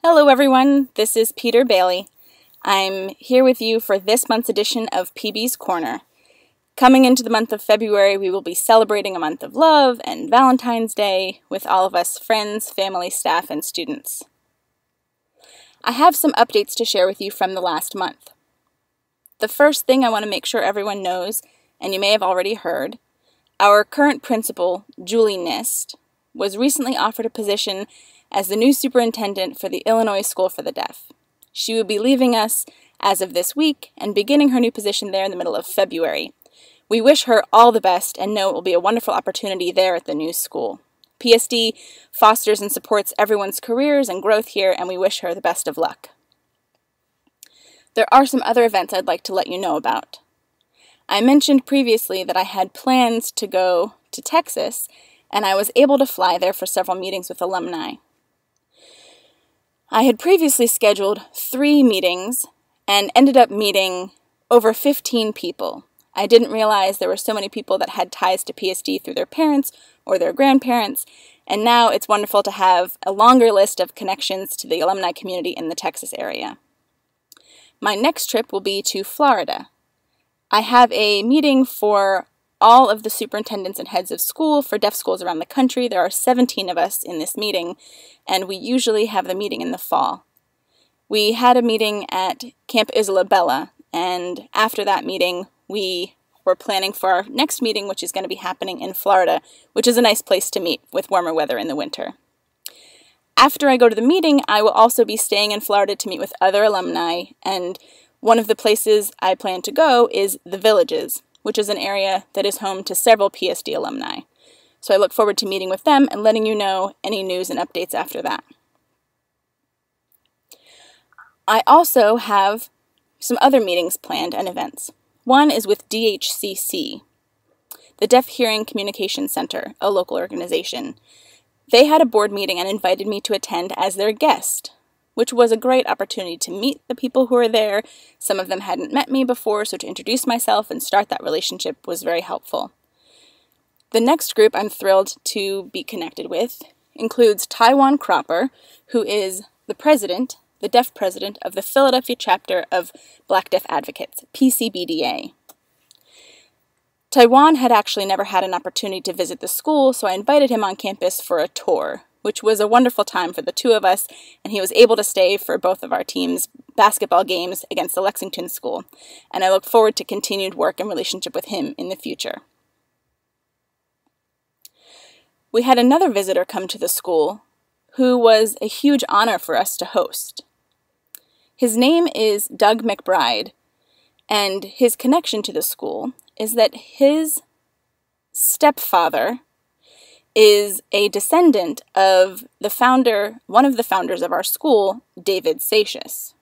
Hello everyone, this is Peter Bailey. I'm here with you for this month's edition of PB's Corner. Coming into the month of February, we will be celebrating a month of love and Valentine's Day with all of us friends, family, staff, and students. I have some updates to share with you from the last month. The first thing I want to make sure everyone knows, and you may have already heard, our current principal, Julie Nist, was recently offered a position as the new superintendent for the Illinois School for the Deaf. She will be leaving us as of this week and beginning her new position there in the middle of February. We wish her all the best and know it will be a wonderful opportunity there at the new school. PSD fosters and supports everyone's careers and growth here, and we wish her the best of luck. There are some other events I'd like to let you know about. I mentioned previously that I had plans to go to Texas, and I was able to fly there for several meetings with alumni. I had previously scheduled 3 meetings and ended up meeting over 15 people. I didn't realize there were so many people that had ties to PSD through their parents or their grandparents, and now it's wonderful to have a longer list of connections to the alumni community in the Texas area. My next trip will be to Florida. I have a meeting for all of the superintendents and heads of school for deaf schools around the country. There are 17 of us in this meeting, and we usually have the meeting in the fall. We had a meeting at Camp Isabella, and after that meeting, we were planning for our next meeting, which is going to be happening in Florida, which is a nice place to meet with warmer weather in the winter. After I go to the meeting, I will also be staying in Florida to meet with other alumni, and one of the places I plan to go is The Villages, which is an area that is home to several PSD alumni. So I look forward to meeting with them and letting you know any news and updates after that. I also have some other meetings planned and events. One is with DHCC, the Deaf Hearing Communication Center, a local organization. They had a board meeting and invited me to attend as their guest, which was a great opportunity to meet the people who were there. Some of them hadn't met me before, so to introduce myself and start that relationship was very helpful. The next group I'm thrilled to be connected with includes Taiwan Cropper, who is the deaf president of the Philadelphia chapter of Black Deaf Advocates, PCBDA. Taiwan had actually never had an opportunity to visit the school, so I invited him on campus for a tour, which was a wonderful time for the two of us, and he was able to stay for both of our teams' basketball games against the Lexington School, and I look forward to continued work and relationship with him in the future. We had another visitor come to the school who was a huge honor for us to host. His name is Doug McBride, and his connection to the school is that his stepfather is a descendant of one of the founders of our school, David Satius.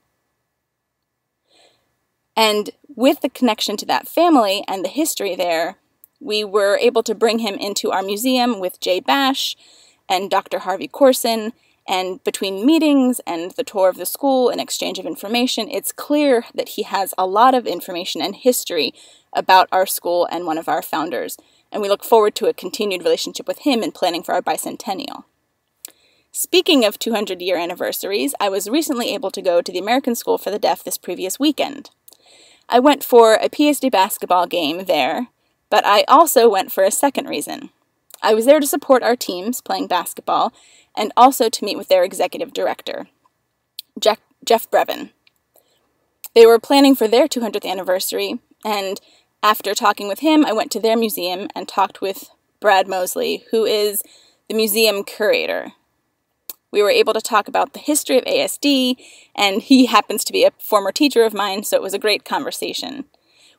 And with the connection to that family and the history there, we were able to bring him into our museum with Jay Bash and Dr. Harvey Corson, and between meetings and the tour of the school and exchange of information, it's clear that he has a lot of information and history about our school and one of our founders, and we look forward to a continued relationship with him in planning for our bicentennial. Speaking of 200-year anniversaries, I was recently able to go to the American School for the Deaf this previous weekend. I went for a PSD basketball game there, but I also went for a second reason. I was there to support our teams playing basketball and also to meet with their executive director, Jeff Brevin. They were planning for their 200th anniversary, and after talking with him, I went to their museum and talked with Brad Mosley, who is the museum curator. We were able to talk about the history of ASD, and he happens to be a former teacher of mine, so it was a great conversation.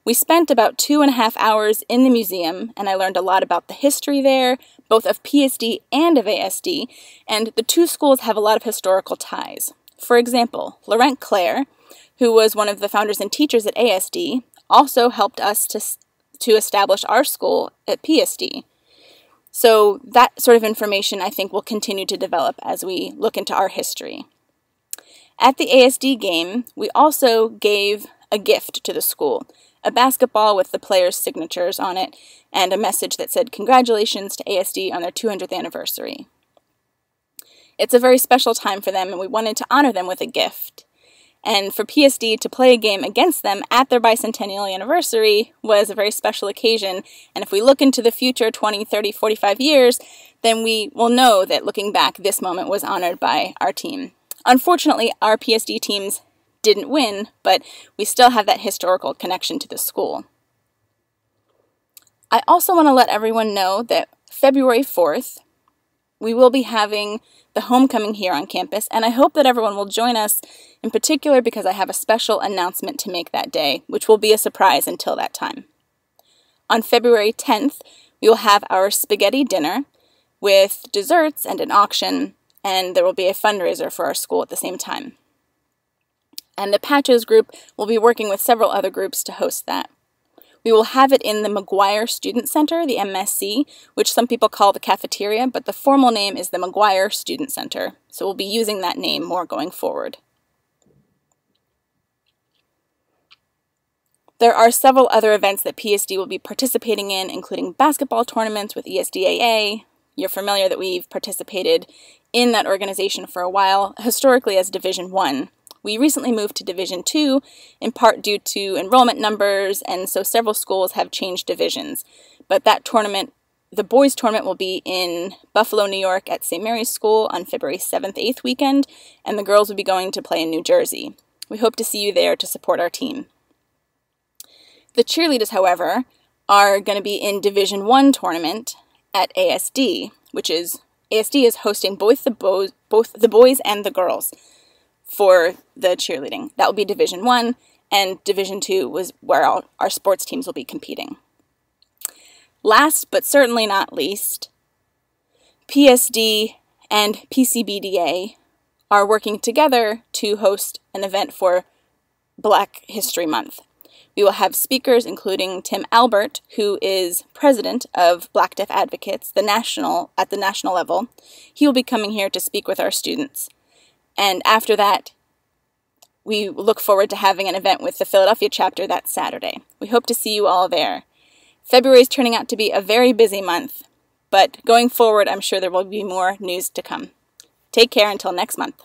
We spent about 2.5 hours in the museum, and I learned a lot about the history there, both of PSD and of ASD, and the two schools have a lot of historical ties. For example, Laurent Claire, who was one of the founders and teachers at ASD, also helped us to establish our school at PSD. So that sort of information I think will continue to develop as we look into our history. At the ASD game, we also gave a gift to the school, a basketball with the players' signatures on it, and a message that said congratulations to ASD on their 200th anniversary. It's a very special time for them, and we wanted to honor them with a gift. And for PSD to play a game against them at their bicentennial anniversary was a very special occasion. And if we look into the future, 20, 30, 45 years, then we will know that looking back, this moment was honored by our team. Unfortunately, our PSD teams didn't win, but we still have that historical connection to the school. I also want to let everyone know that February 4th, we will be having the homecoming here on campus, and I hope that everyone will join us, in particular because I have a special announcement to make that day, which will be a surprise until that time. On February 10th, we will have our spaghetti dinner with desserts and an auction, and there will be a fundraiser for our school at the same time. And the Patches group will be working with several other groups to host that. We will have it in the McGuire Student Center, the MSC, which some people call the cafeteria, but the formal name is the McGuire Student Center, so we'll be using that name more going forward. There are several other events that PSD will be participating in, including basketball tournaments with ESDAA. You're familiar that we've participated in that organization for a while, historically as Division I. We recently moved to Division II, in part due to enrollment numbers, and so several schools have changed divisions. But that tournament, the boys' tournament, will be in Buffalo, New York at St. Mary's School on February 7th, 8th weekend, and the girls will be going to play in New Jersey. We hope to see you there to support our team. The cheerleaders, however, are going to be in Division I tournament at ASD, which is, ASD is hosting both the boys and the girls for the cheerleading. That will be Division I, and Division II was where our sports teams will be competing. Last, but certainly not least, PSD and PCBDA are working together to host an event for Black History Month. We will have speakers including Tim Albert, who is president of Black Deaf Advocates at the national level. He will be coming here to speak with our students. And after that, we look forward to having an event with the Philadelphia chapter that Saturday. We hope to see you all there. February is turning out to be a very busy month, but going forward, I'm sure there will be more news to come. Take care until next month.